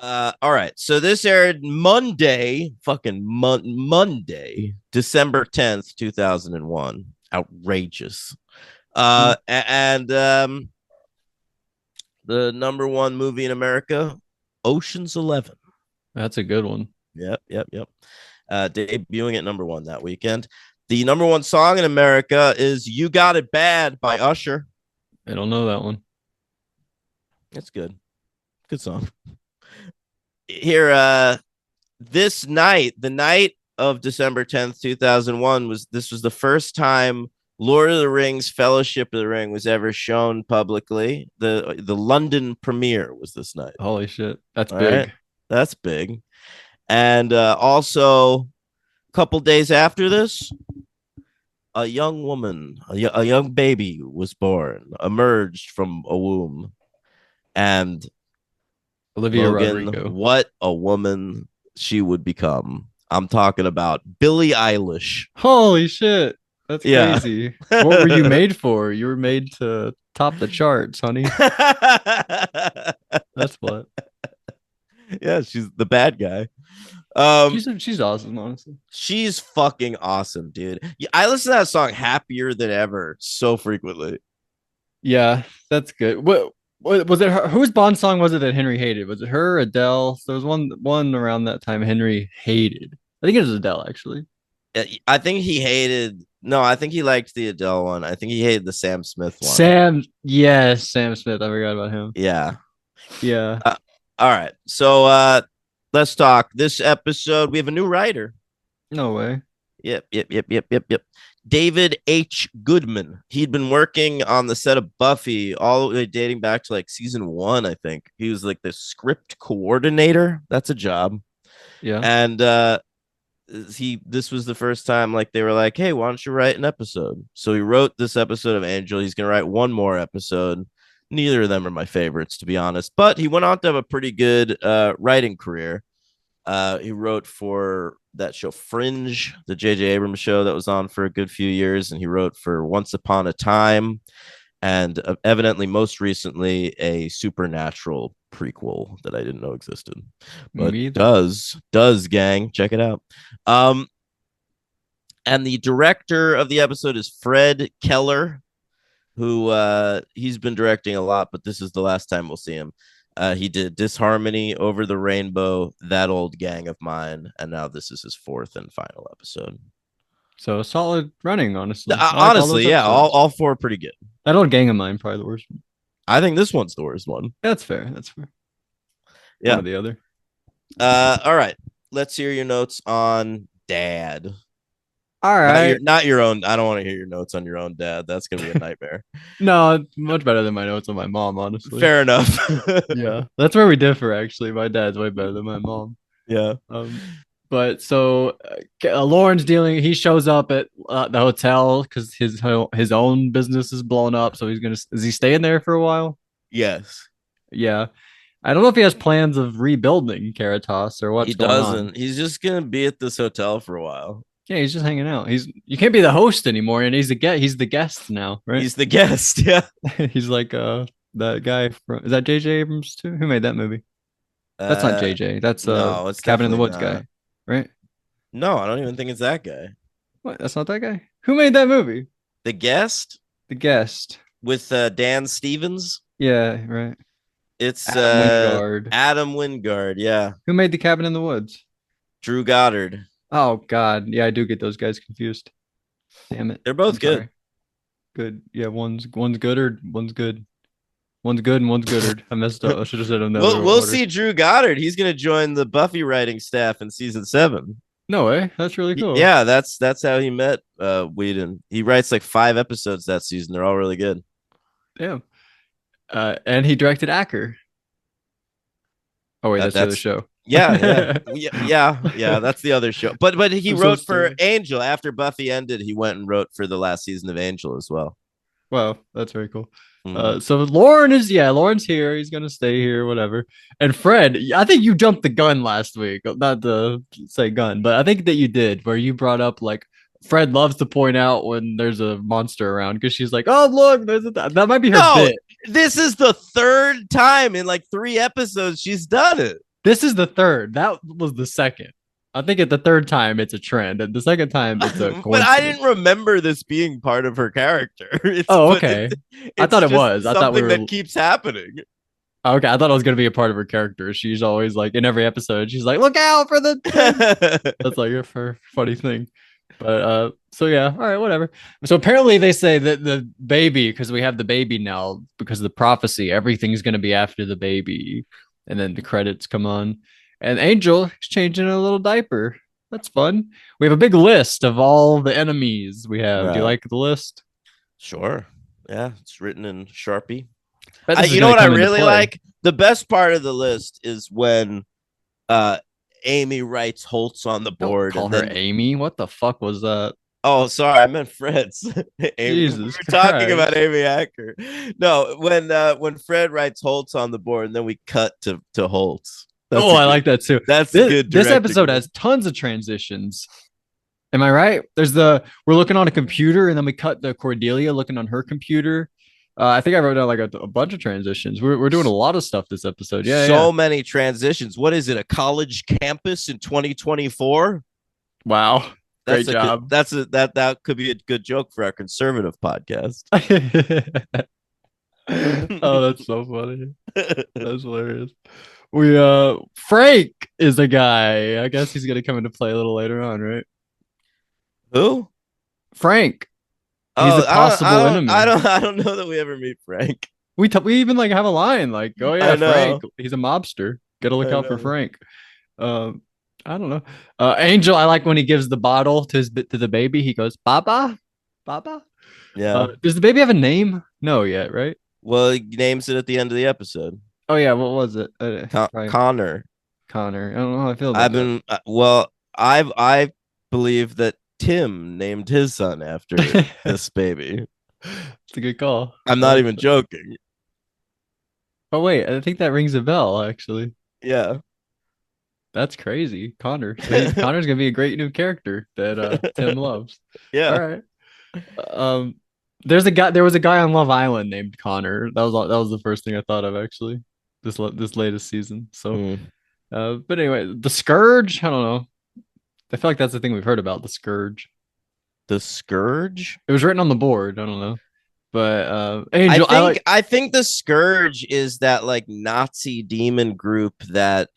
All right. So this aired Monday, Monday, December 10th, 2001. Outrageous. And the number one movie in America, Ocean's 11. That's a good one. Yep. Debuting at number one that weekend. The number one song in America is You Got It Bad by Usher. I don't know that one. It's good. Good song. Here, this night, the night of December 10th, 2001, was the first time Lord of the Rings Fellowship of the Ring was ever shown publicly. The London premiere was this night. Holy shit. That's All right. big. That's big. And also a couple days after this, a young woman, a young baby was born, emerged from a womb. And Olivia Logan, Rodrigo. what a woman she would become. I'm talking about Billie Eilish. Holy shit. That's Yeah. crazy. What were you made for? You were made to top the charts, honey. That's what. Yeah, she's the bad guy. She's awesome, honestly. She's fucking awesome, dude. I listen to that song Happier Than Ever so frequently. Yeah, that's good. What was it? Whose Bond song was it that Henry hated? Was it her, Adele? There was one around that time Henry hated. I think it was Adele, actually. I think he hated. No, I think he liked the Adele one. I think he hated the Sam Smith one. Yes, Sam Smith. I forgot about him. Yeah. Yeah. All right. So let's talk. This episode, we have a new writer. No way. Yep. David H. Goodman. He'd been working on the set of Buffy all the way dating back to like season 1, I think. He was like the script coordinator. That's a job. Yeah. And this was the first time like they were like, hey, why don't you write an episode? So he wrote this episode of Angel. He's gonna write one more episode. Neither of them are my favorites, to be honest, but he went on to have a pretty good writing career. He wrote for that show Fringe, the J.J. Abrams show that was on for a good few years, and he wrote for Once Upon a Time, and evidently most recently a Supernatural prequel that I didn't know existed, but does gang, check it out. And the director of the episode is Fred Keller, who he's been directing a lot, but this is the last time we'll see him. He did Disharmony, Over the Rainbow, That Old Gang of Mine, and now this is his fourth and final episode. So solid running, honestly. Honestly, yeah, all four are pretty good. That Old Gang of Mine, probably the worst one. I think this one's the worst one. That's fair. That's fair. Yeah. One or the other. All right. Let's hear your notes on Dad. All right. Not your own. I don't want to hear your notes on your own dad. That's going to be a nightmare. No, it's much better than my notes on my mom, honestly. Fair enough. Yeah. That's where we differ, actually. My dad's way better than my mom. Yeah. But so Lauren's dealing, he shows up at the hotel because his own business is blown up. So is he staying there for a while? Yes. Yeah. I don't know if he has plans of rebuilding Caritas or what's going on. He doesn't. He's just going to be at this hotel for a while. Yeah, he's just hanging out. You can't be the host anymore, and he's the guest now, right? He's the guest, yeah. He's like that guy from, is that J.J. Abrams too? Who made that movie? That's not J.J. That's no, it's Cabin in the Woods guy, right? No, I don't even think it's that guy. What? That's not that guy? Who made that movie? The Guest? The Guest. With Dan Stevens? Yeah, right. It's Adam Wingard, yeah. Who made The Cabin in the Woods? Drew Goddard. Oh God, yeah, I do get those guys confused. Damn it, they're both good. Good, yeah. One's good or one's good. One's good and one's gooder. I messed up. I should have said them. We'll see Drew Goddard. He's gonna join the Buffy writing staff in season 7. No way. That's really cool. Yeah, that's how he met Whedon. He writes like 5 episodes that season. They're all really good. Damn. And he directed Acker. Oh wait, that's the other show. Yeah. That's the other show. But he wrote for Angel after Buffy ended. He went and wrote for the last season of Angel as well. Wow, that's very cool. So Lauren's here. He's gonna stay here, whatever. And Fred, I think you jumped the gun last week. Not to say gun, but I think that you did, where you brought up like Fred loves to point out when there's a monster around because she's like, "Oh, look, there's that might be her bit." This is the 3rd time in like 3 episodes she's done it. This is the third. That was the second. I think at the third time it's a trend, and the second time it's a But I coincidence. didn't remember this being part of her character. Oh, okay. I It's thought it just was. I thought we something were that keeps happening. okay. I thought it was gonna be a part of her character. She's always like in every episode. She's like, "Look out for the thing." That's like her funny thing. But so yeah, all right, whatever. So apparently they say that the baby, because we have the baby now, because of the prophecy, everything's gonna be after the baby, and then the credits come on, and Angel is changing a little diaper. That's fun. We have a big list of all the enemies we have. Do you Right. like the list? Sure. Yeah, it's written in Sharpie. Bet this is You know gonna what I come into really play. like? The best part of the list is when uh Amy writes Holtz on the Don't board call and her then Amy. What the fuck was that? oh sorry, I meant Fred's. We Jesus were talking about Christ. Amy Acker. No, when Fred writes Holtz on the board and then we cut to Holtz. Oh, I like that too. That's a This, good this directing. episode has tons of transitions. Am I right? There's we're looking on a computer and then we cut the Cordelia looking on her computer. I think I wrote down like a bunch of transitions. We're doing a lot of stuff this episode. Yeah, yeah. So many transitions. What is it? A college campus in 2024? Wow. Great That's job. that could be a good joke for our conservative podcast. Oh, that's so funny. That's hilarious. We Frank is a guy. I guess he's gonna come into play a little later on, right? Who? Frank. He's a Oh, possible enemy. I don't know that we ever meet Frank. We even like have a line like, "Oh I yeah, Frank. know. He's a mobster. Gotta look I out for know. Frank." Um, I don't know. Angel, I like when he gives the bottle to the baby. He goes, "Baba, Baba." Yeah. Does the baby have a name? No, yet, right? Well, he names it at the end of the episode. Oh yeah, what was it? Right, Connor. Connor. I don't know how I feel about I've that. been well. I believe that Tim named his son after this baby. It's a good call. I'm I not like even that. joking. Oh wait, I think that rings a bell. Actually, Yeah. that's crazy, Connor. So Connor's gonna be a great new character that Tim loves. All Yeah. right. Um, there's a guy. There was a guy on Love Island named Connor. That was the first thing I thought of actually. This latest season. So, Mm. but anyway, the Scourge. I don't know. I feel like that's the thing we've heard about the Scourge. The Scourge. It was written on the board. I don't know, but Angel. I like. I think the Scourge is that like Nazi demon group that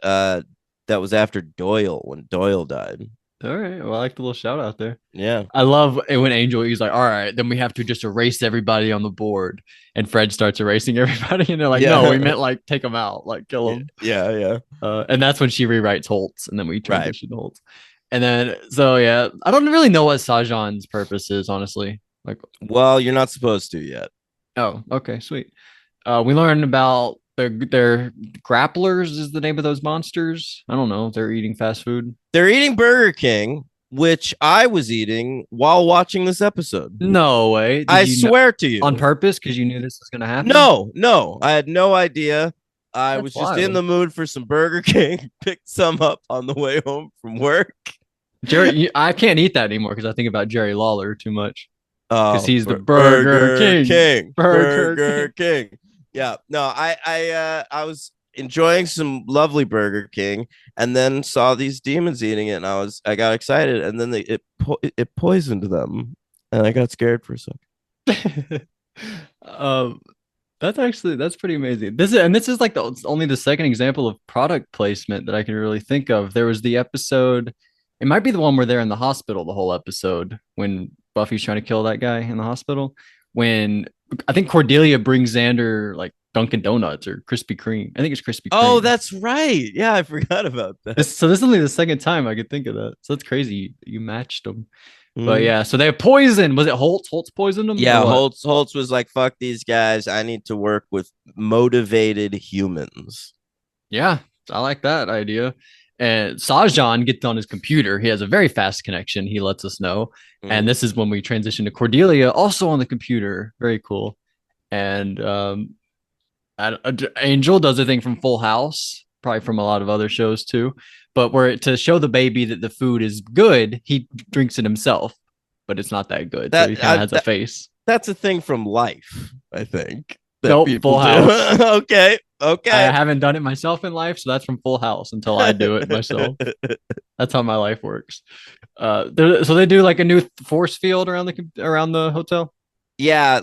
was after Doyle when Doyle died. All right. Well, I like the little shout out there. Yeah. I love it when Angel he's like, all right, then we have to just erase everybody on the board. And Fred starts erasing everybody. And they're like, no, we Yeah. meant like take them out, like kill them. Yeah, yeah. And that's when she rewrites Holtz. And then we Right. transition to Holtz. And then, so yeah, I don't really know what Sajan's purpose is, honestly. Like, Well, you're not supposed to yet. oh, okay, sweet. We learned about their grapplers is the name of those monsters. I don't know. They're eating fast food. They're eating Burger King, which I was eating while watching this episode. No way. I swear to you. On purpose because you knew this was going to happen? No. I had no idea. I was just in wild. the mood for some Burger King. Picked some up on the way home from work. Jerry, I can't eat that anymore because I think about Jerry Lawler too much. Because he's the Burger King. Burger King. Yeah. No, I was enjoying some lovely Burger King and then saw these demons eating it and I got excited and then it poisoned them and I got scared for a second. um, that's pretty amazing. This is like only the second example of product placement that I can really think of. There was the episode, it might be the one where they're in the hospital the whole episode when Buffy's trying to kill that guy in the hospital. When I think Cordelia brings Xander like Dunkin' Donuts or Krispy Kreme. I think it's Krispy Kreme. Oh, that's right. Yeah, I forgot about that. So this is only the second time I could think of that. So that's crazy. You matched them. But Mm. yeah, so they have poison. Was it Holtz? Holtz poisoned them? Yeah, Holtz was like, fuck these guys. I need to work with motivated humans. Yeah, I like that idea. And Sajan gets on his computer. He has a very fast connection. He lets us know. And this is when we transition to Cordelia, also on the computer. Very cool. And Angel does a thing from Full House, probably from a lot of other shows too. But where to show the baby that the food is good, he drinks it himself, but it's not that good. So he kind of has a face. That's a thing from Life, I think. Nope, Full House. Okay. I Okay. haven't done it myself in life, so that's from Full House until I do it myself. That's how my life works. So they do like a new force field around the hotel. Yeah,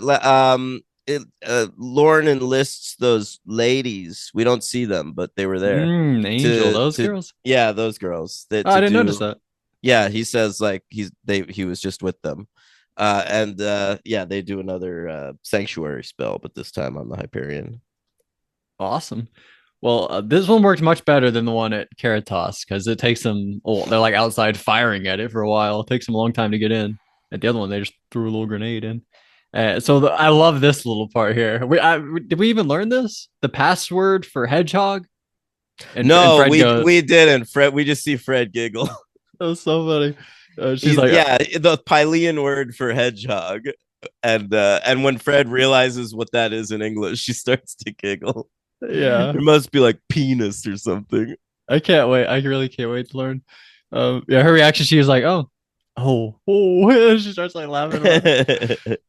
Lauren enlists those ladies. We don't see them, but they were there Angel, to those girls. yeah, those girls that Oh, I to didn't notice do. that. Yeah, he says like he was just with them. And yeah, they do another sanctuary spell, but this time on the Hyperion. Awesome. Well, this one works much better than the one at Caritas because it takes them. Oh, they're like outside firing at it for a while. It takes them a long time to get in. At the other one, they just threw a little grenade in. I love this little part here. Did we even learn this? The password for hedgehog, and No, Fred goes, we didn't. Fred, we just see Fred giggle. "That was so funny." She's like, Yeah, the Pylean word for hedgehog. And when Fred realizes what that is in English, she starts to giggle. "Yeah, It must be like penis or something. I can't wait. I really can't wait to learn." Yeah, her reaction. She was like, "Oh, oh," she starts like laughing about it.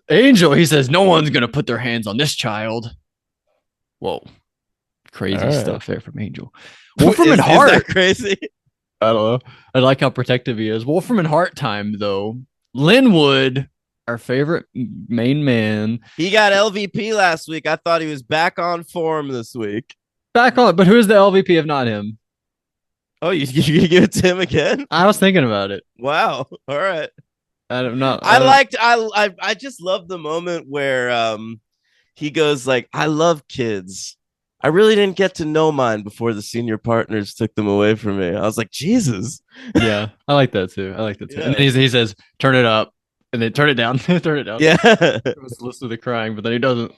Angel, he says, no one's gonna put their hands on this child. Whoa, All crazy right. stuff there from Angel. Wolfram and Is that Hart. crazy? I don't know. I like how protective he is. Wolfram and Hart time though. Linwood, our favorite main man, He got LVP last week. I thought he was back on form this week. back on. But who's the LVP if not him? Oh, you give it to him again? I was thinking about it. Wow. All right. I don't know. I liked I just love the moment where he goes like, I love kids. I really didn't get to know mine before the senior partners took them away from me. I was like, Jesus. Yeah, I like that too. I like that too. And Yeah. then he says, "Turn it up," and then turn it down. Turn it down. Yeah. Listen to the crying, but then he doesn't.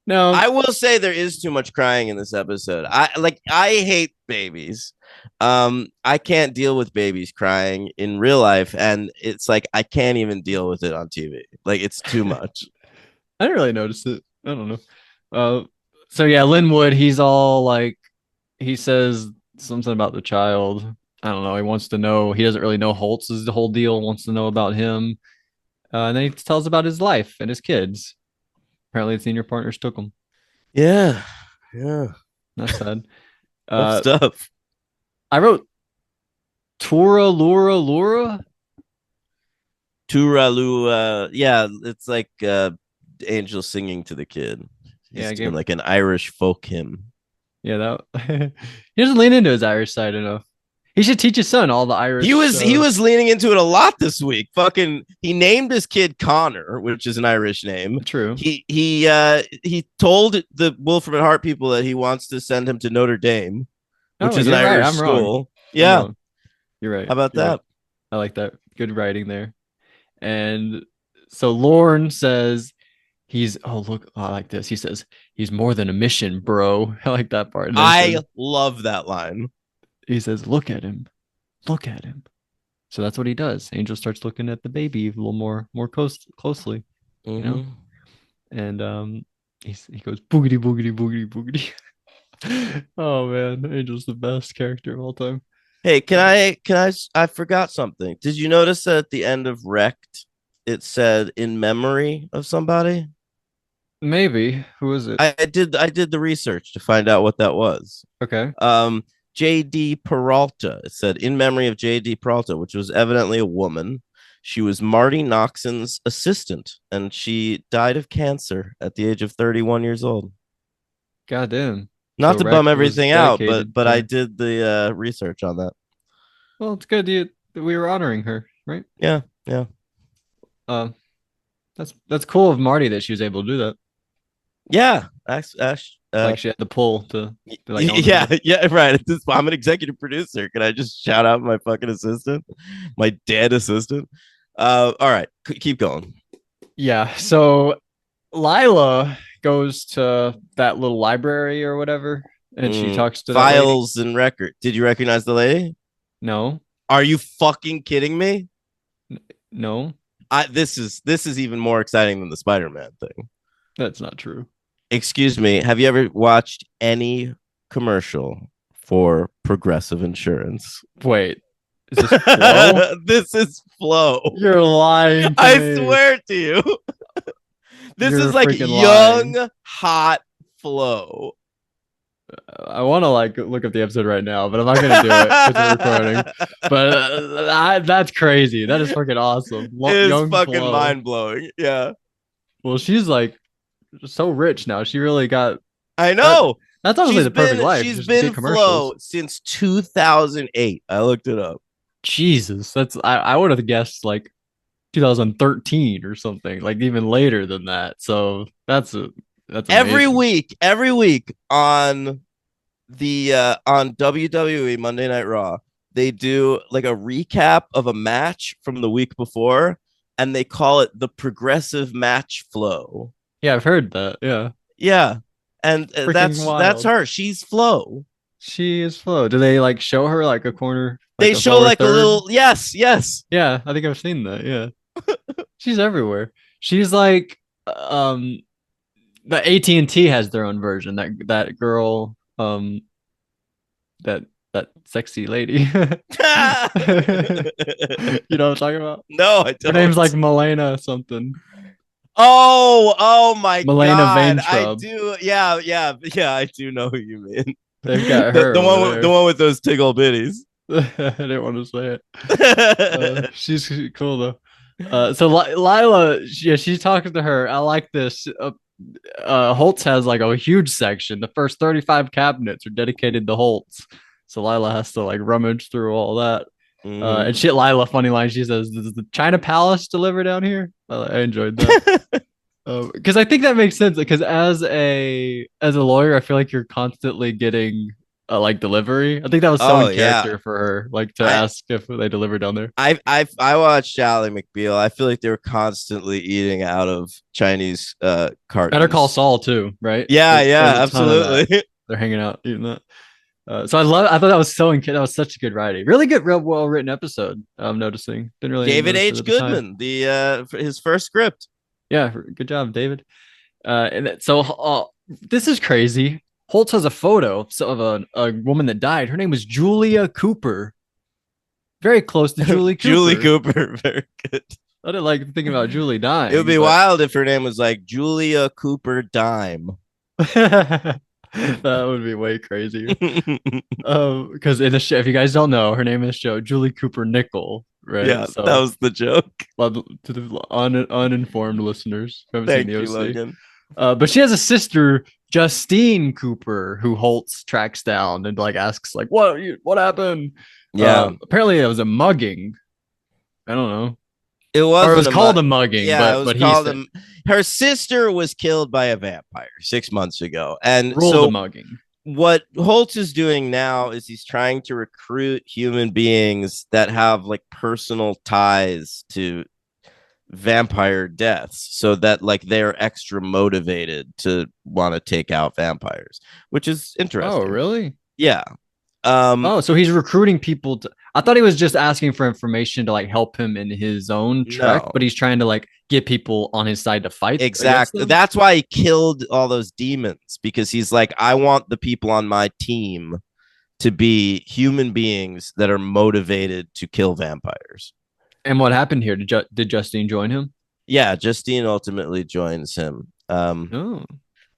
No, I will say there is too much crying in this episode. I hate babies. I can't deal with babies crying in real life, and it's like I can't even deal with it on TV. Like it's too much. I didn't really notice it. I don't know. Uh, so yeah, Linwood, he's all like, he says something about the child. I don't know. He wants to know. He doesn't really know Holtz is the whole deal. Wants to know about him, and then he tells about his life and his kids. Apparently, the senior partners took him. Yeah. Yeah. That's sad. Tough Uh, stuff. I wrote Tura Lura Lura. Turalu, yeah, it's like Angel singing to the kid. Yeah, He's I doing gave. like an Irish folk hymn. Yeah, that he doesn't lean into his Irish side enough. He should teach his son all the He Irish. was he was leaning into it a lot this week. Fucking he named his kid Connor, which is an Irish name. True. He told the Wolfram and Hart people that he wants to send him to Notre Dame, which Oh, is an you're right. Irish I'm wrong. school. I'm Yeah. wrong. You're right. How about You're right. that? I like that. Good writing there. And so Lorne says he's oh look, I like this. He says he's more than a mission, bro. I like that part. And then I says, love that line. he says, look at him. Look at him. So that's what he does. Angel starts looking at the baby a little more closely, you know? Mhm. And he goes boogity boogity boogity boogity. Oh man, Angel's the best character of all time. Hey, I forgot something. Did you notice that at the end of Wrecked it said in memory of somebody? Maybe. Who is it? I did the research to find out what that was. Okay. J.D. Peralta. It said in memory of J.D. Peralta, which was evidently a woman. She was Marty Noxon's assistant, and she died of cancer at the age of 31 years old. God damn. Not So to bum Wrecked was everything out, dedicated but to I her. did the research on that. Well, it's good that we were honoring her, right? Yeah, yeah. Um, that's cool of Marty that she was able to do that. Yeah, Ash, Like she had the pull to like honor yeah, her. yeah, right. I'm an executive producer. Can I just shout out my fucking assistant, my dead assistant? All right, keep going. Yeah. So Lila goes to that little library or whatever, and she talks to that lady. Files and record. Did you recognize the lady? No, Are you fucking kidding me? no, This is even more exciting than the Spider-Man thing. that's not true. Excuse me. Have you ever watched any commercial for Progressive Insurance? Wait, is this Flo? This is Flo. You're lying to I me. swear to you. This You're is like freaking young, lying. hot Flo. I want to like look up the episode right now, but I'm not gonna do it because we're recording. But that's crazy. That is freaking awesome. It is Young fucking Flo. mind blowing. Yeah. Well, she's like so rich now. She really got I that. know. That's honestly the perfect life. She's Just get been commercials. Flo since 2008. I looked it up. Jesus, that's I would have guessed like 2013 or something, like even later than that. So that's amazing. Every week on the on WWE Monday Night Raw, they do like a recap of a match from the week before, and they call it the progressive match flow. Yeah, I've heard that. Yeah, Yeah, and freaking that's wild. her. She's Flo. She is Flo. Do they like show her like a corner, like They a show lower like a third? little yes, yes. Yeah, I think I've seen that. Yeah, she's everywhere. She's like, um, the AT&T has their own version. That girl, that that sexy lady. You know what I'm talking about? No, I Her name's like don't. Milena something. Oh my Milena God. I Vaintrub. do. Yeah, yeah, yeah. I do know who you mean. They've got The, her the over one, the there. one with those tickle bitties. I didn't want to say it. She's cool though. So Lila, yeah, she's talking to her. I like this. Holtz has like a huge section. The first 35 cabinets are dedicated to Holtz. So Lila has to like rummage through all that. And Mhm. shit, Lila, funny line. She says, "Does the China Palace deliver down here?" I enjoyed that. Because I think that makes sense. Because as a lawyer, I feel like you're constantly getting like delivery. I think that was so Oh in yeah. character for her, like to I ask if they deliver down there. I watched Ally McBeal. I feel like they were constantly eating out of Chinese Better Call cartons. Saul too, right? Yeah, There's yeah, a ton of that. absolutely. They're hanging out eating that. So I thought that was so that was such a good writing, really good, real well written episode. I'm noticing, didn't really David notice it H. at the time. Goodman, the his first script. Yeah, good job, David. This is crazy. Holtz has a photo of a woman that died. Her name was Julia Cooper. Very close to Julie Julie Cooper. Cooper, very good. I didn't like thinking about Julie It would dying, be but wild if her name was like Julia Cooper Dime. that would be way crazier. Because in the show, if you guys don't know, her name in the show, Julie Cooper Nickel, right? Yeah, that So was the joke. to the uninformed listeners who haven't seen Thank the you, OC. Logan. But she has a sister, Justine Cooper, who Holtz tracks down and like asks, like, what happened? Yeah, Apparently it was a mugging. I don't know. it Or it was wasn't a called a mugging, yeah, it was but he called said a. Her sister was killed by a vampire 6 months ago, and ruled a so mugging. what Holtz is doing now is he's trying to recruit human beings that have like personal ties to vampire deaths so that like they're extra motivated to want to take out vampires, which is Oh, interesting. really? Yeah. Oh, so he's recruiting people to. I thought he was just asking for information to like help him in his own trek, No. but he's trying to like get people on his side to fight against Exactly. them. That's why he killed all those demons because he's like, I want the people on my team to be human beings that are motivated to kill vampires. And what happened here? Did Justine join him? Yeah, Justine ultimately joins him. Oh,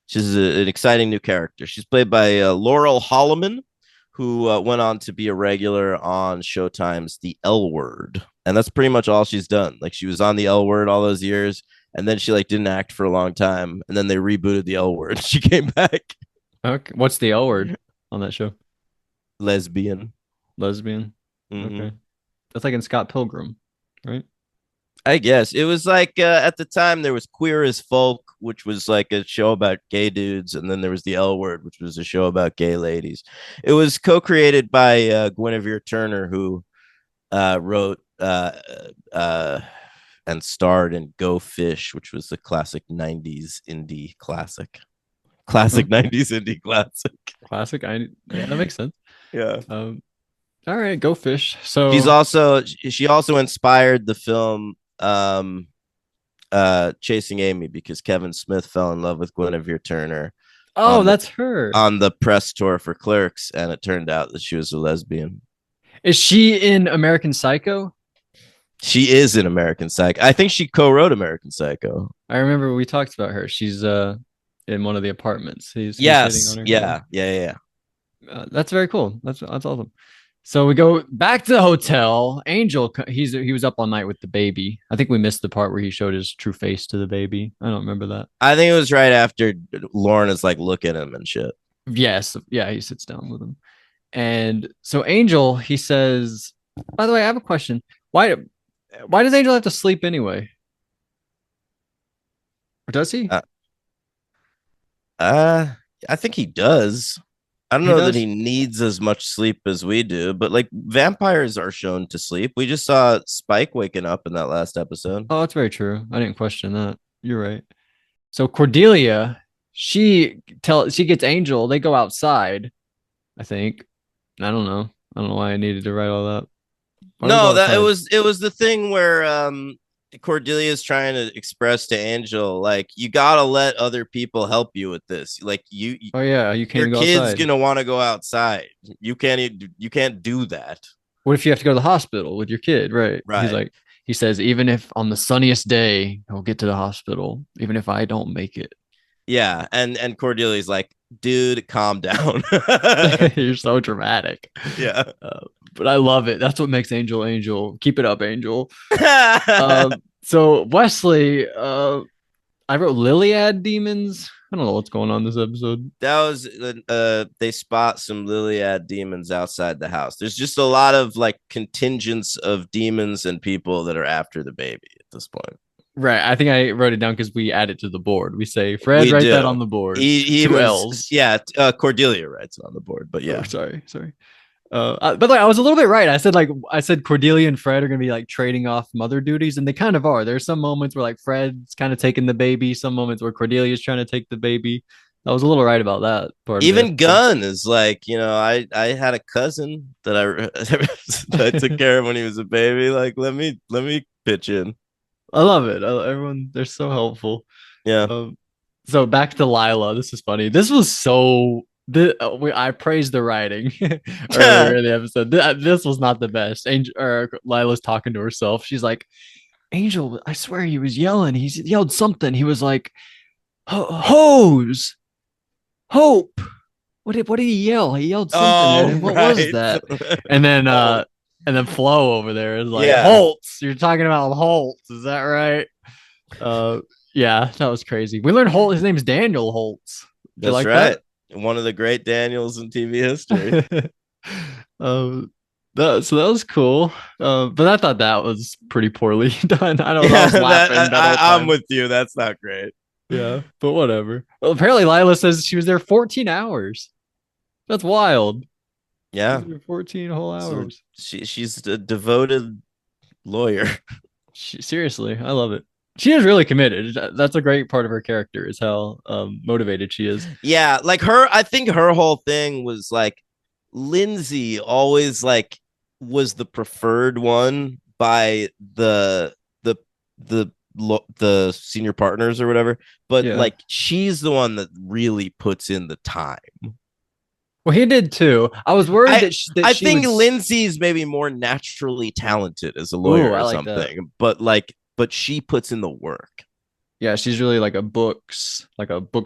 She's an exciting new character. She's played by Laurel Holloman, who went on to be a regular on Showtime's The L Word, and that's pretty much all she's done. Like she was on The L Word all those years, and then she like didn't act for a long time, and then they rebooted The L Word. She came back okay. What's the L word on that show? lesbian. Lesbian. Mm-hmm. Okay, that's like in Scott Pilgrim, right? I guess it was like at the time there was Queer as Folk, which was like a show about gay dudes, and then there was the L Word, which was a show about gay ladies. It was co-created by Guinevere Turner, who wrote and starred in Go Fish, which was the classic '90s indie classic. Classic Okay. '90s indie classic. Classic. Yeah, that makes sense. Yeah. All right, go fish. She also inspired the film Chasing Amy because Kevin Smith fell in love with Guinevere Turner Oh, on the that's her. press tour for Clerks, and it turned out that she was a lesbian. Is she in American Psycho? She is in American Psycho. I think she co-wrote American Psycho. I remember we talked about her. She's in one of the apartments. He's hitting Yes. on her. Yeah. Yeah. That's very cool. That's awesome. So we go back to the hotel. Angel, he was up all night with the baby. I think we missed the part where he showed his true face to the baby. I don't remember that. I think it was right after Lauren is like looking at him and shit. Yes, yeah, he sits down with him. And so Angel, he says, by the way, I have a question. Why does Angel have to sleep anyway? Or does he? Uh, uh I think he does. I don't He know that does? he needs as much sleep as we do, but like vampires are shown to sleep. We just saw Spike waking up in that last episode. Oh, that's very true. I didn't question that. You're right. So Cordelia, she gets Angel, they go outside, I think. I don't know. I don't know why I needed to write all that. Why do they go No, that outside? it was the thing where Cordelia's trying to express to Angel like you gotta let other people help you with this. Like Oh yeah, you your can't go kid's outside. gonna want to go outside. You can't do that. What if you have to go to the hospital with your kid? Right. Right. He says, even if on the sunniest day he'll get to the hospital, even if I don't make it. Yeah. And Cordelia's like, dude, calm down. You're so dramatic. Yeah. But I love it. That's what makes Angel Angel. Keep it up, Angel. So Wesley, I wrote Liliad demons. I don't know what's going on this episode. That was they spot some Liliad demons outside the house. There's just a lot of like contingents of demons and people that are after the baby at this point. Right. I think I wrote it down because we add it to the board. We say, Fred, We write that on do. the board. He Two was L's. yeah. Cordelia writes it on the board, but Oh, yeah, sorry. But like I was a little bit right. I said Cordelia and Fred are gonna be like trading off mother duties, and they kind of are. There's some moments where like Fred's kind of taking the baby, some moments where Cordelia's trying to take the baby. I was a little right about that part of the even episode. Gunn is like, I had a cousin that that I took care of when he was a baby. Like, let me pitch in. I love it. Everyone, they're so helpful. Yeah. Um, so back to Lila. This is funny. This was so. I praised the writing earlier in the episode. This was not the best. Angel or Lila's talking to herself. She's like, "Angel, I swear he was yelling. He yelled something. He was like, hose, hope. What did he yell? He yelled Oh, something. What was right. that?" And then Oh, Flo over there is like, yeah, Holtz. You're talking about Holtz. Is that right? Uh, yeah, that was crazy. We learned Holt. His name's Daniel Holtz. Did you that's like right. that? One of the great Daniels in TV history. um, so that was cool. But I thought that was pretty poorly done. I Yeah, was laughing that whole I'm time. with you. That's not great. Yeah, but whatever. Well, apparently Lila says she was there 14 hours. That's wild. She Yeah. was there 14 whole So hours. she's a devoted lawyer. Seriously, I love it. She is really committed. That's a great part of her character is how motivated she is. Yeah, like her, I think her whole thing was like Lindsay always like was the preferred one by the senior partners or whatever, but Yeah. like she's the one that really puts in the time. Well, he did too. I was worried I that I she think would. Lindsay's maybe more naturally talented as a Ooh, lawyer I or like that. something, but she puts in the work. Yeah, she's really like a book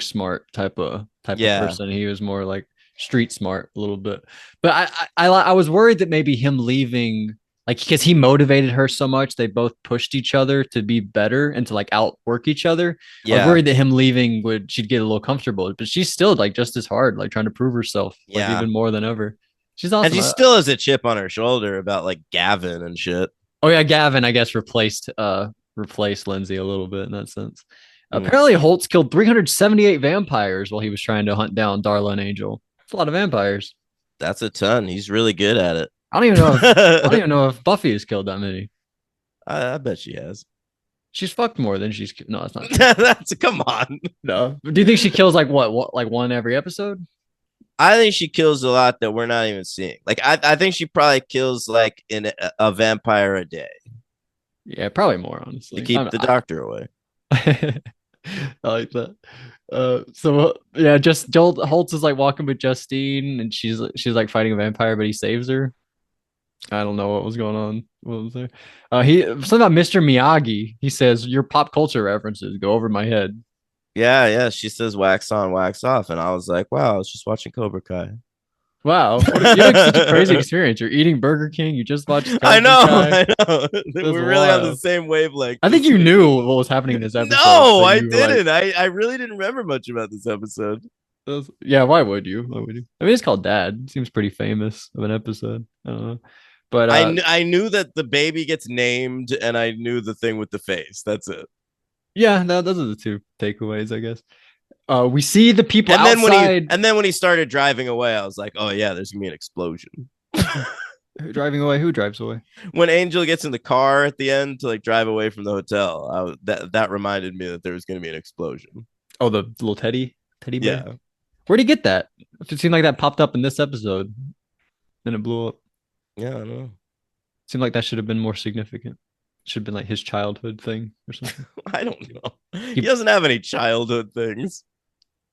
smart type of Yeah. person. He was more like street smart a little bit. But I was worried that maybe him leaving, like because he motivated her so much, they both pushed each other to be better and to like outwork each other. I was Yeah. worried that him leaving would she'd get a little comfortable, but she's still like just as hard, like trying to prove herself, like Yeah. even more than ever. She's And awesome. she still has a chip on her shoulder about like Gavin and shit. Oh yeah, Gavin, I guess replaced Lindsay a little bit in that sense. Mm. Apparently, Holtz killed 378 vampires while he was trying to hunt down Darla and Angel. That's a lot of vampires. That's a ton. He's really good at it. I don't even know if Buffy has killed that many. I bet she has. She's fucked more than she's no, that's not true. That's come on. No. Do you think she kills like what like one every episode? I think she kills a lot that we're not even seeing. Like I think she probably kills like in a vampire a day Yeah, probably more to honestly. keep the doctor away. I like that. So yeah, just Joel Holtz is like walking with Justine, and she's like fighting a vampire, but he saves her. I don't know what was going on. What was there? He something about Mr. Miyagi. He says your pop culture references go over my head. Yeah, yeah. She says wax on, wax off. And I was like, wow, I was just watching Cobra Kai. Wow, you have such a crazy experience. You're eating Burger King. You just watched I Cobra know, Kai. I know. That's We're really on the wild. same wavelength I think this you week. knew what was happening in this episode, No, so I you were like, didn't. I really didn't remember much about this episode. "Yeah, why would you? Why would you?" I mean, it's called Dad. It seems pretty famous of an episode. I don't know, but I knew that the baby gets named, and I knew the thing with the face. That's it. yeah, no, those are the two takeaways, I guess. We see the people And then when he outside and then when he started driving away, I was like, oh yeah, there's gonna be an explosion. driving away. Who drives away? When Angel gets in the car at the end to like drive away from the hotel, that reminded me that there was gonna be an explosion. Oh, the little teddy bear. Yeah, Where'd he get that? It seemed like that popped up in this episode, then it blew up. yeah, I know. Seemed like that should have been more significant. Should have been like his childhood thing or something. I don't know. He He, doesn't have any childhood things.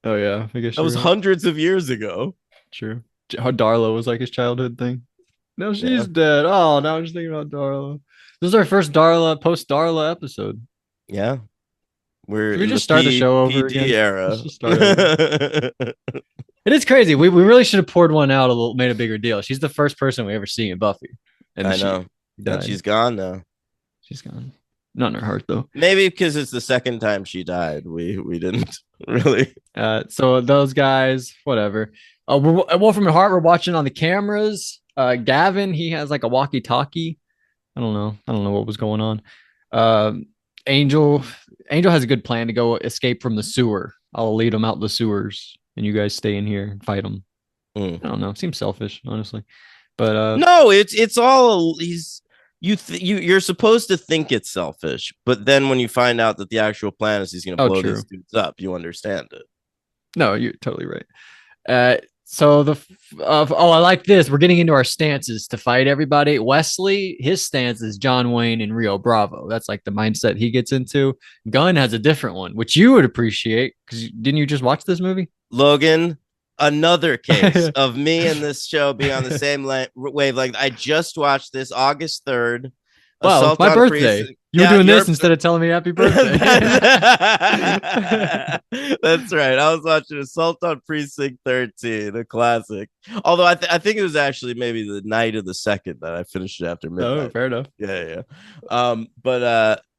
oh yeah, I guess That was you're right. hundreds of years ago. True. How Darla was like his childhood thing. No, Yeah, she's dead. Oh, now I'm just thinking about Darla. This is our first Darla post Darla episode. yeah. We're Should we in the just start the show over PD again? Let's era. just start over. It is crazy. We really should have poured one out a little, made a bigger deal. She's the first person we ever see in Buffy, and I she know. And died. she's gone now. She's gone. Not in her heart though. Maybe because it's the second time she died. We didn't really. So those guys, whatever. Wolfram and Hart, we're watching on the cameras. Gavin, he has like a walkie-talkie. I don't know. I don't know what was going on. Um, Angel, Angel has a good plan to go escape from the sewer. I'll lead them out the sewers, and you guys stay in here and fight them. Mm. I don't know. Seems selfish, honestly. But No, it's all he's you're supposed to think it's selfish, but then when you find out that the actual plan is he's gonna oh, blow true. these dudes up, you understand it. No, you're totally right. So I like this. We're getting into our stances to fight everybody. Wesley, his stance is John Wayne and Rio Bravo. That's like the mindset he gets into. Gunn has a different one, which you would appreciate because didn't you just watch this movie? Logan, another case of me and this show being on the same wavelength. I just watched this August 3rd. Well, it's my birthday. You were doing this instead of telling me happy birthday. That's right. I was watching Assault on Precinct 13, a classic. Although I think it was actually maybe the night of the second that I finished it after midnight. Oh, fair enough. Yeah.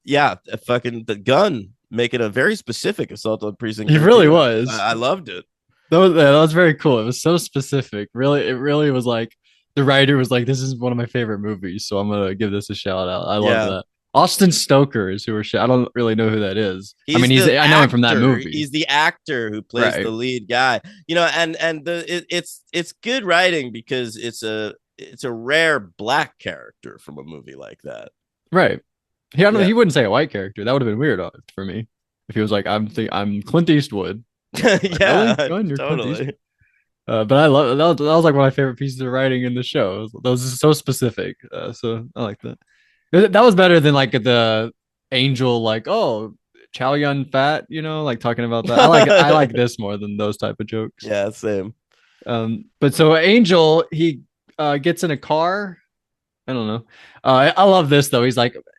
Yeah, fucking the Gun making a very specific Assault on Precinct 13. He really was. I loved it. That was very cool. It was so specific. Really, it really was like the writer was like, "This is one of my favorite movies, so I'm gonna give this a shout out." I love that. Austin Stoker is who we're. I don't really know who that is. I mean, I know him from that movie. He's the actor who plays the lead guy. You know, and it's good writing because it's a rare black character from a movie like that. Right. He wouldn't say a white character. That would have been weird for me if he was like, I'm Clint Eastwood. Yeah, really? Totally. But I love that was like one of my favorite pieces of writing in the show. That was so specific. So I like that. That was better than like the Angel, like, oh, Chow Yun Fat, like talking about that. I like this more than those type of jokes. Yeah, same. But so Angel, he gets in a car. I don't know. I love this though.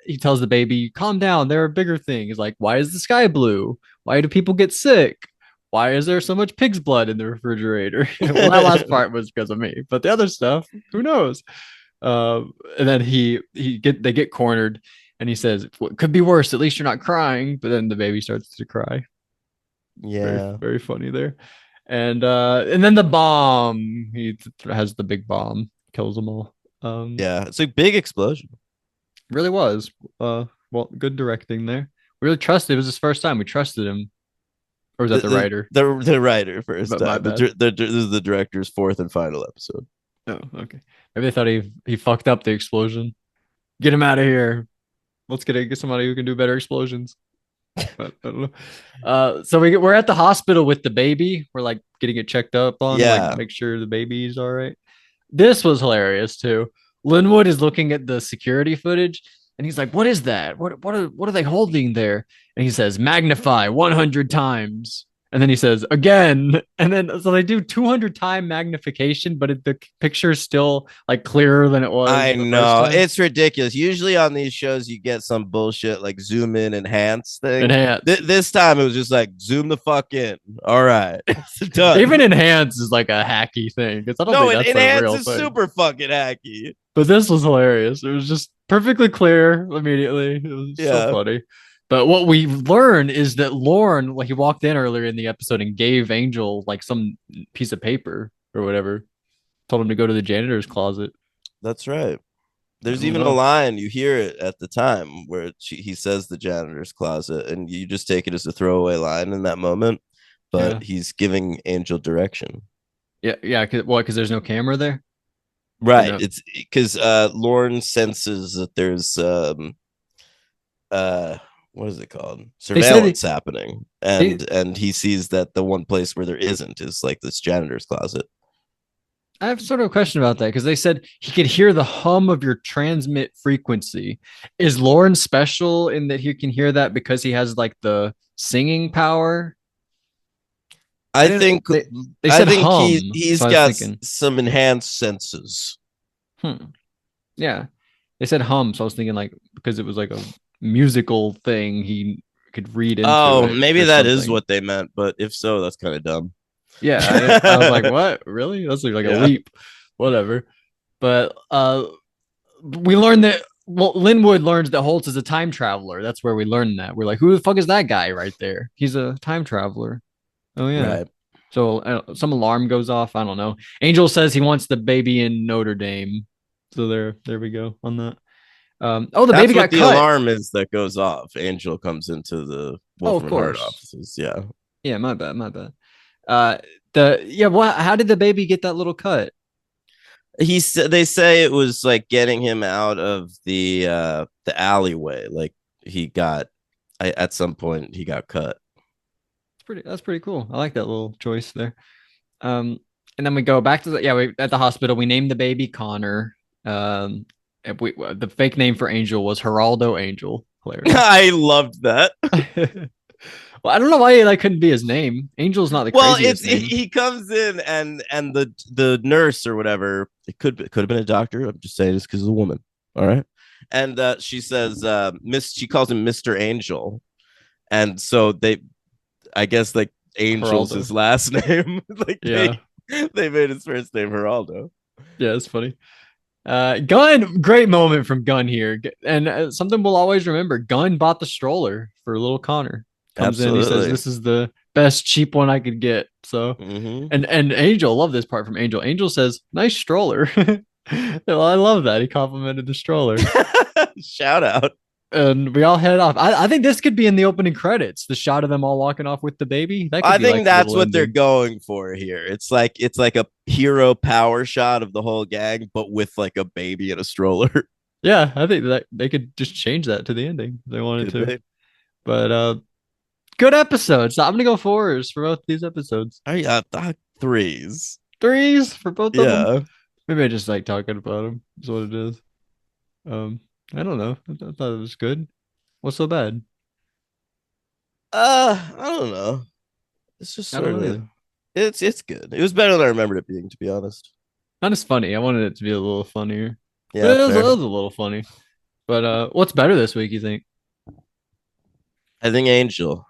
He tells the baby, calm down. There are bigger things. Like, why is the sky blue? Why do people get sick? Why is there so much pig's blood in the refrigerator? Well, that last part was because of me, but the other stuff, who knows? And then they get cornered, and he says, well, "It could be worse. At least you're not crying." But then the baby starts to cry. Yeah, very, very funny there. And then the bomb. He has the big bomb, kills them all. Yeah, it's a big explosion. Really was. Well, good directing there. We really trusted. It was his first time. We trusted him. Or was that the writer? The writer first time. This is the director's fourth and final episode. Oh, okay. Maybe they thought he fucked up the explosion. Get him out of here. Let's get somebody who can do better explosions. But I don't know. So we're at the hospital with the baby. We're like getting it checked up on. Yeah. Like, make sure the baby's all right. This was hilarious too. Linwood is looking at the security footage and he's like, "What is that? What are they holding there?" And he says, "Magnify 100 times." And then he says again, and then so they do 200 time magnification, but the picture is still like clearer than it was I the first know time. it's ridiculous. Usually on these shows, you get some bullshit like zoom in, enhance thing. Enhance, This time it was just like zoom the fuck in. All right, it's done. even enhance is like a hacky thing because I don't No, think it that's a enhance real is thing. super fucking hacky. But this was hilarious. It was just perfectly clear immediately. It was so Yeah, funny. But what we learn is that Lorne, like he walked in earlier in the episode and gave Angel like some piece of paper or whatever, told him to go to the janitor's closet. that's right. I There's don't even a know. line you hear it at the time where he says the janitor's closet, and you just take it as a throwaway line in that moment. But Yeah. he's giving Angel direction. Yeah. Yeah. What? Because there's no camera there? Or Right. no? It's because Lauren senses that there's uh what is it called, They said surveillance happening, they and he sees that the one place where there isn't is like this janitor's closet. I have sort of a question about that because they said he could hear the hum of your transmit frequency. Is Lauren special in that he can hear that because he has like the singing power? I i didn't. think They I said think hum, he's so I was got thinking, some enhanced senses. yeah. They said hum, so I was thinking like because it was like a musical thing, he could read into Oh, it maybe or that is something. what they meant, but if so, that's kind of dumb. Yeah, I was like, what? Really? That's like a Yeah. leap. Whatever. But we learned that well, Linwood learns that Holtz is a time traveler. That's where we learned that. We're like, who the fuck is that guy right there? He's a time traveler. Oh yeah. Right. So some alarm goes off. I don't know. Angel says he wants the baby in Notre Dame. So there we go on that. Oh, the That's baby what got the cut. alarm is that goes off. Angel comes into the Oh, of Wolfram and Hart course. offices. Yeah. Yeah, my bad, my bad. The yeah, what? How did the baby get that little cut? They say it was like getting him out of the alleyway. Like he got at some point he got cut. It's pretty. That's pretty cool. I like that little choice there. Um, and then we go back to the yeah, we at the hospital. We named the baby Connor. The fake name for Angel was Geraldo Angel. Hilarious. I loved that. Well, I don't know why that couldn't be his name. Angel's not the Well, craziest name. he comes in, and the nurse or whatever, it could have been a doctor. I'm just saying this because it's a woman. All right. And she says she calls him Mr. Angel. And so I guess like Angel's Geraldo. his last name. Like Yeah. they made his first name Geraldo. Yeah, it's funny. Gunn, great moment from Gunn here. And something we'll always remember. Gunn bought the stroller for little Connor. Comes in, he says, Absolutely. this is the best cheap one I could get. So, Mm-hmm. and Angel, love this part from Angel. Angel says, nice stroller. Well, I love that. He complimented the stroller. Shout out. And we all head off. I think this could be in the opening credits. The shot of them all walking off with the baby. That could I be think like the that's little what they're ending. going for here. It's like a hero power shot of the whole gang, but with like a baby in a stroller. Yeah, I think that they could just change that to the ending if they wanted Could to. be. But good episodes. I'm gonna go fours for both these episodes. I got threes. Threes for both of them. Yeah. Maybe I just like talking about them. Is what it is. Um, I don't know. I thought it was good. What's so bad? I don't know. It's just I don't sort know of either. it's good. It was better than I remembered it being, to be honest. Not as funny. I wanted it to be a little funnier. But Yeah, it fair. was a little funny. But what's better this week? You think? I think Angel.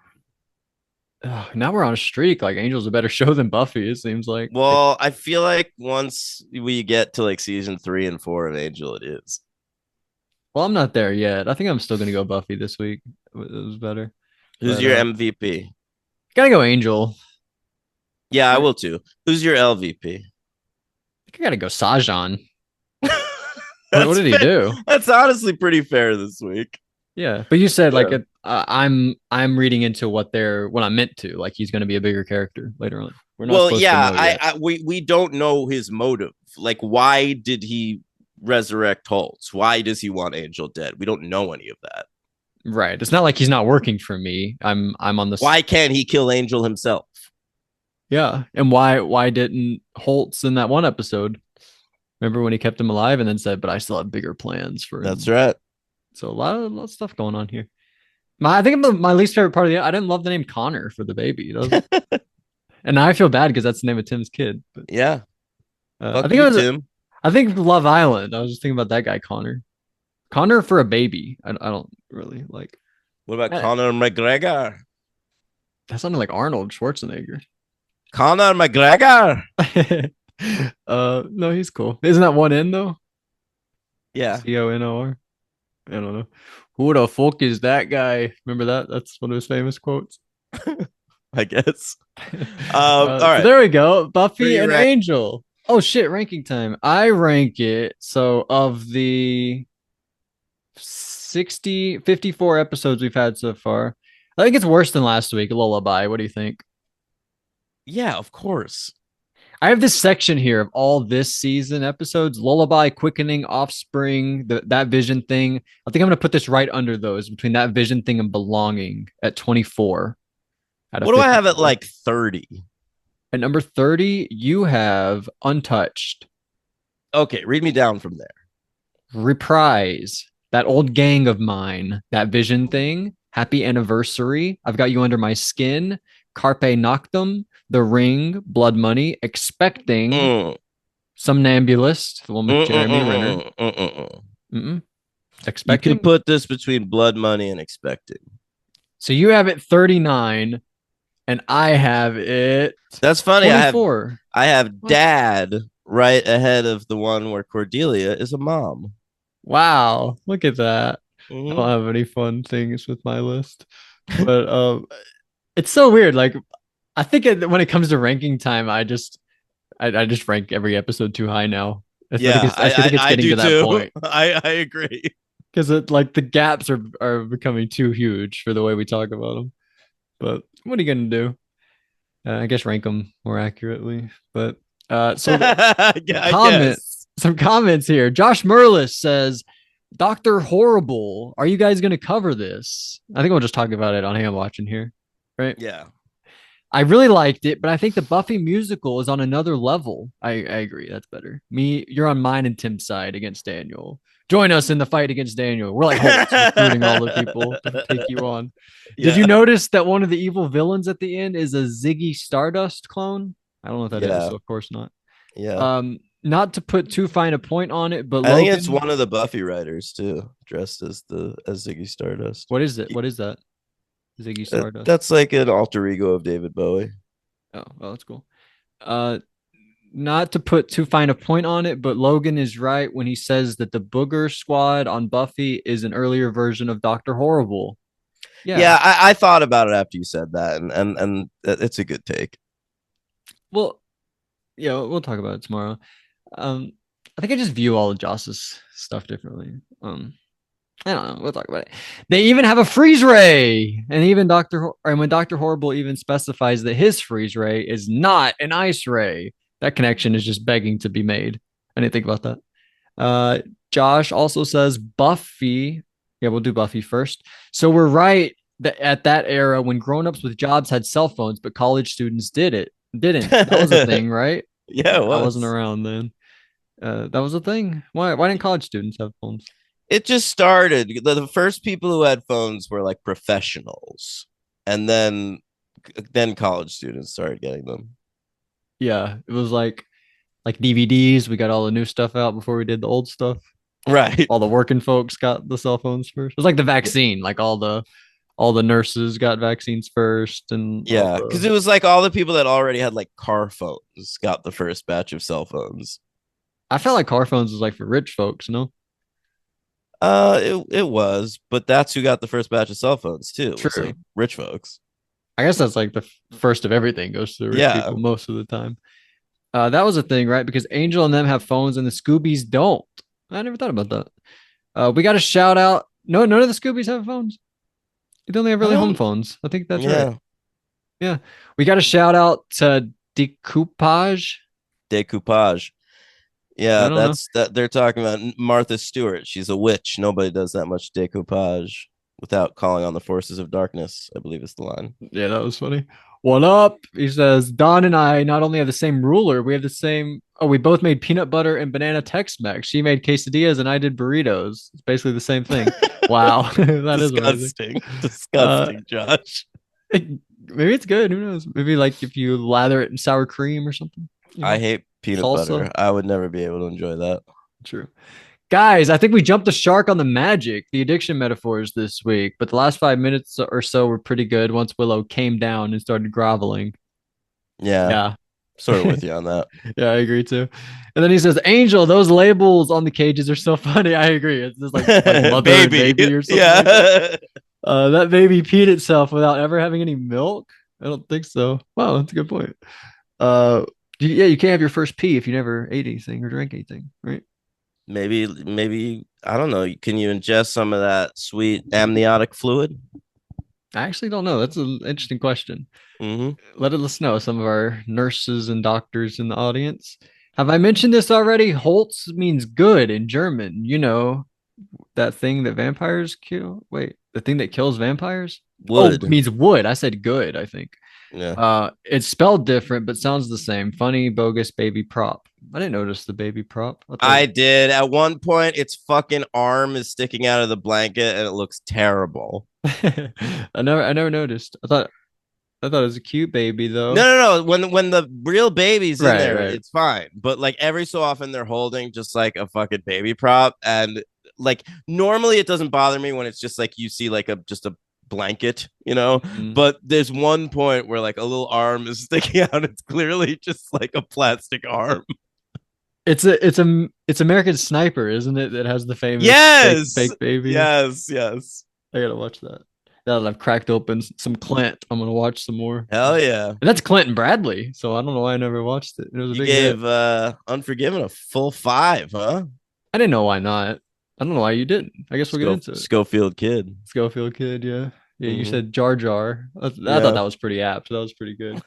Ugh, now we're on a streak. Like Angel's a better show than Buffy. It seems like. Well, I feel like once we get to like season 3 and 4 of Angel, it is. Well, I'm not there yet. I think I'm still gonna go Buffy this week. It was better. Who's But your MVP? gotta go Angel. Yeah, I I will too. Who's your LVP? think I gotta go Sajan. What that's did he fair. do? That's honestly pretty fair this week. Yeah, but you said like Yeah. I'm reading into what I meant to. Like he's gonna be a bigger character later on. We're not Well, supposed to yeah, know yet. we don't know his motive. Like, why did he resurrect Holtz? Why does he want Angel dead? We don't know any of that. Right. It's not like he's not working for me. I'm on this. Why can't he kill Angel himself? Yeah. And why didn't Holtz in that one episode? Remember when he kept him alive and then said, "But I still have bigger plans for him." That's right. So a lot of stuff going on here. I think my least favorite part of the I didn't love the name Connor for the baby. And I feel bad because that's the name of Tim's kid. But Yeah. I Fuck think it you, was Tim. I think Love Island. I was just thinking about that guy Connor. Connor for a baby. I don't really like. What about eh, Conor McGregor? That sounded like Arnold Schwarzenegger. Conor McGregor. No, he's cool. Isn't that one N though? Yeah, Conor. I don't know. Who the fuck is that guy? Remember that? That's one of his famous quotes. I guess. All So right. there we go. Who do Buffy you and rank? Angel. Oh shit, ranking time. I rank it. So of the 54 episodes we've had so far, I think it's worse than last week. Lullaby. What do you think? Yeah, of course. I have this section here of all this season episodes: Lullaby, Quickening, Offspring, that Vision thing. I think I'm gonna put this right under those between that Vision thing and Belonging at 24 out of What do I have at 54. like 30? At number 30, you have Untouched, Okay, read me down from there. Reprise, That Old Gang of Mine, that Vision thing, Happy Anniversary, I've Got You Under My Skin, Carpe Noctem, The Ring, Blood Money, Expecting, Mm, Somnambulist, the one with mm, mm, Jeremy Renner. mm, mm, mm, mm. Mm-mm. You could have Expecting. put this between Blood Money and Expecting. So you have it 39, and I have it That's funny. 24. I have What? Dad right ahead of the one where Cordelia is a mom. Wow, look at that. I Mm-hmm. don't have any fun things with my list, but it's so weird. Like I think when it comes to ranking time, I just rank every episode too high now. Yeah, I think it's I getting do to that too. point I agree. because it like the gaps are becoming too huge for the way we talk about them. But what are you gonna do? I guess rank them more accurately. But Yeah, I guess. some comments here. Josh Merlis says, "Doctor Horrible, are you guys gonna cover this?" I think we'll just talk about it on Ham Watching here, right? Yeah. I really liked it, but I think the Buffy musical is on another level. I agree. That's better. You're on mine and Tim's side against Daniel. Join us in the fight against Daniel. We're like Holtz recruiting all the people to take you on. Did you Yeah. notice that one of the evil villains at the end is a Ziggy Stardust clone? I don't know what that is, Yeah. so of course not. Yeah. Not to put too fine a point on it, but I think it's Logan, one of the Buffy writers too, dressed as Ziggy Stardust. what is it? What is that? Ziggy Stardust. That's like an alter ego of David Bowie. Oh, well, that's cool. Uh, not to put too fine a point on it, but Logan is right when he says that the Booger Squad on Buffy is an earlier version of Doctor Horrible. Yeah. Yeah, I thought about it after you said that, and it's a good take. Well, yeah, we'll talk about it tomorrow. Um, I think I just view all of Joss's stuff differently. I don't know. We'll talk about it. They even have a freeze ray, and even and when Doctor Horrible even specifies that his freeze ray is not an ice ray, that connection is just begging to be made. I didn't think about that. Uh, Josh also says Buffy. Yeah, we'll do Buffy first. So we're right that at that era when grown-ups with jobs had cell phones, but college students didn't. That was a thing, right? Yeah, it I wasn't was. around then. That was a thing. Why didn't college students have phones? It just started. The first people who had phones were like professionals, and then college students started getting them. Yeah, it was like DVDs. We got all the new stuff out before we did the old stuff. Right. All the working folks got the cell phones first. It was like the vaccine. Like all the nurses got vaccines first, and all Yeah, because the. it was like all the people that already had like car phones got the first batch of cell phones. I felt like car phones was like for rich folks. No, It was, but that's who got the first batch of cell phones too. Was true. like rich folks. I guess that's like the first of everything goes to the rich Yeah. people most of the time. That was a thing, right? Because Angel and them have phones and the Scoobies don't. I never thought about that. We got a shout out. No, none of the Scoobies have phones. They only have I really home don't. phones. I think that's right. Yeah. Yeah. We got a shout out to Decoupage. Decoupage. I Yeah, don't know. that's that they're talking about Martha Stewart. She's a witch. Nobody does that much decoupage without calling on the forces of darkness, I believe is the line. Yeah, that was funny. What up? He says, Don and I not only have the same ruler, we have the same. Oh, we both made peanut butter and banana Tex Mex. She made quesadillas and I did burritos. It's basically the same thing. Wow, that is amazing. Disgusting. Uh, Disgusting, Josh. maybe it's good. Who knows? Maybe like if you lather it in sour cream or something. You I know, hate peanut salsa. butter. I would never be able to enjoy that. True. Guys, I think we jumped the shark on the magic, the addiction metaphors this week, but the last 5 minutes or so were pretty good once Willow came down and started groveling. Yeah, Yeah. sort of with you on that. Yeah, I agree too. And then he says, Angel, those labels on the cages are so funny. I agree. It's just like mother and Baby. baby or something like that. Yeah. That baby peed itself without ever having any milk. I don't think so. Wow, that's a good point. Uh, yeah, you can't have your first pee if you never ate anything or drank anything, right? Maybe I don't know. Can you ingest some of that sweet amniotic fluid? I actually don't know. That's an interesting question. Mm-hmm. Let us know, some of our nurses and doctors in the audience. Have I mentioned this already? Holz means good in German. You know, that thing that vampires kill. Wait, the thing that kills vampires? Oh, Wood. means wood. I said good, I think. Yeah. It's spelled different, but sounds the same. Funny, bogus baby prop. I didn't notice the baby prop. I thought I did. At one point, its fucking arm is sticking out of the blanket and it looks terrible. I never noticed. I thought it was a cute baby No, though. no, no. When the real baby's in Right, there, right. it's fine. But like every so often they're holding just like a fucking baby prop. And like normally it doesn't bother me when it's just like you see like a blanket, you know. Mhm. But there's one point where like a little arm is sticking out. It's clearly just like a plastic arm. It's American Sniper, isn't it? That has the famous Yes. fake baby. Yes, yes. I gotta watch that. Now that I've cracked open some Clint, I'm gonna watch some more. Hell yeah. And that's Clinton Bradley, so I don't know why I never watched it. It was a You big hit. gave Unforgiven a full 5, huh? I didn't know why not. I don't know why you didn't. I guess we'll get into it. Schofield Kid. Schofield Kid, yeah. Yeah, you Hmm. said Jar Jar. I thought Yeah. that was pretty apt. That was pretty good.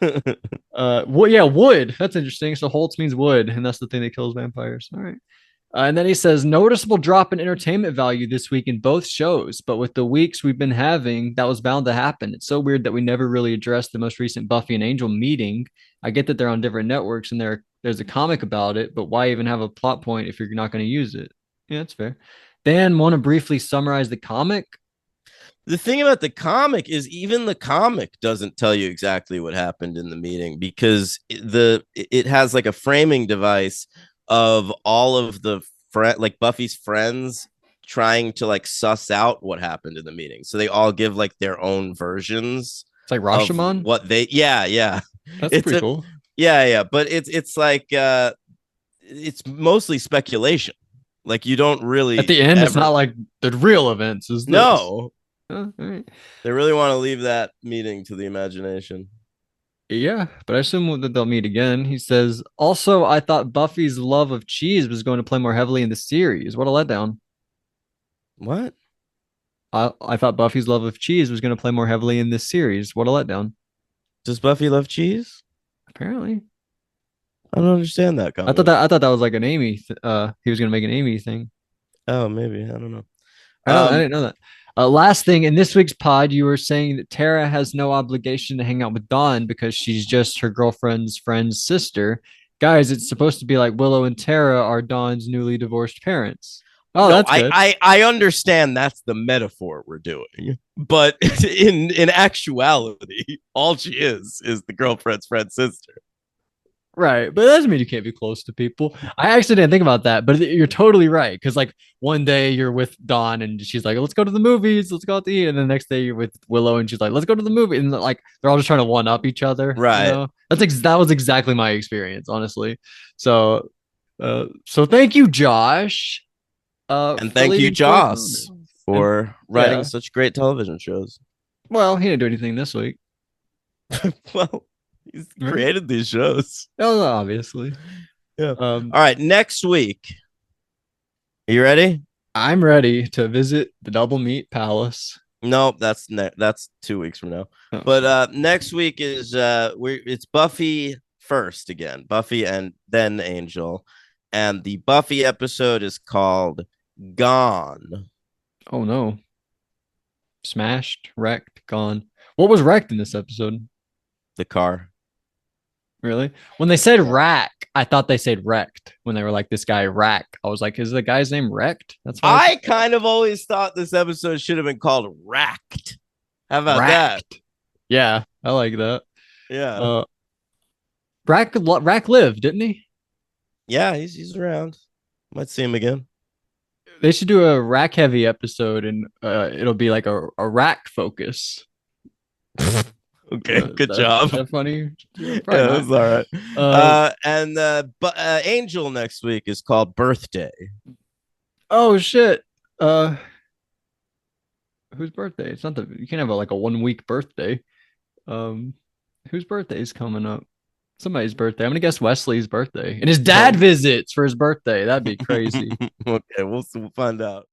Well, yeah, wood. That's interesting. So Holtz means wood, and that's the thing that kills vampires. All right. And then he says, noticeable drop in entertainment value this week in both shows, but with the weeks we've been having, that was bound to happen. It's so weird that we never really addressed the most recent Buffy and Angel meeting. I get that they're on different networks and there's a comic about it, but why even have a plot point if you're not going to use it? Yeah, that's fair. Dan, want to briefly summarize the comic? The thing about the comic is even the comic doesn't tell you exactly what happened in the meeting because it has like a framing device of all of the like Buffy's friends trying to like suss out what happened in the meeting. So they all give like their own versions It's like of Rashomon. what they yeah. That's It's pretty a cool. yeah, but it's like it's mostly speculation. Like you don't At really the end, it's ever not like the real events is this. no. Oh, all right. They really want to leave that meeting to the imagination. Yeah, but I assume that they'll meet again. He says, also, I thought Buffy's love of cheese was going to play more heavily in the series. What a letdown. What? I thought Buffy's love of cheese was going to play more heavily in this series. What a letdown. Does Buffy love cheese? Apparently. I don't understand that comment. I thought that was like an Amy he was going to make an Amy thing. Oh, maybe. I don't know. I didn't know that. Last thing, in this week's pod, you were saying that Tara has no obligation to hang out with Dawn because she's just her girlfriend's friend's sister. Guys, it's supposed to be like Willow and Tara are Dawn's newly divorced parents. Oh, No, that's good. I understand that's the metaphor we're doing, but in actuality, all she is the girlfriend's friend's sister. Right, but that doesn't mean you can't be close to people. I actually didn't think about that, but you're totally right. Because like one day you're with Dawn and she's like, "Let's go to the movies, let's go out to eat," and the next day you're with Willow and she's like, "Let's go to the movie," and like they're all just trying to one up each other. You Right. know, that was exactly my experience, honestly. So, so thank you, Josh, And for thank you, leading forth on Joss, this. And for writing yeah, such great television shows. well, he didn't do anything this week, Well, he's right? created these shows. Oh, obviously. Yeah. Um, All right. Next week. Are you ready? I'm ready to visit the Double Meat Palace. No, that's 2 weeks from now. Oh, But next week is it's Buffy first again, Buffy and then Angel, and the Buffy episode is called Gone. oh no. Smashed, wrecked, gone. What was wrecked in this episode? The car. Really? When they said Yeah. rack, I thought they said wrecked. When they were like, this guy rack, I was like, is the guy's name wrecked? That's why I I thought kind of always thought this episode should have been called Racked. How about that? racked. Yeah, I like that. Yeah. Uh, Rack lived, didn't he? Yeah, he's around. Might see him again. They should do a rack heavy episode, and it'll be like a rack focus. Okay, good Is job. that funny? Yeah, probably Yeah, not. that's all right. Uh But Angel next week is called Birthday. oh shit. Uh, whose birthday? It's not the you can't have like a 1 week birthday. Um, whose birthday is coming up? Somebody's birthday. I'm gonna guess Wesley's birthday, and his dad visits for his birthday. That'd be crazy. Okay, we'll find out.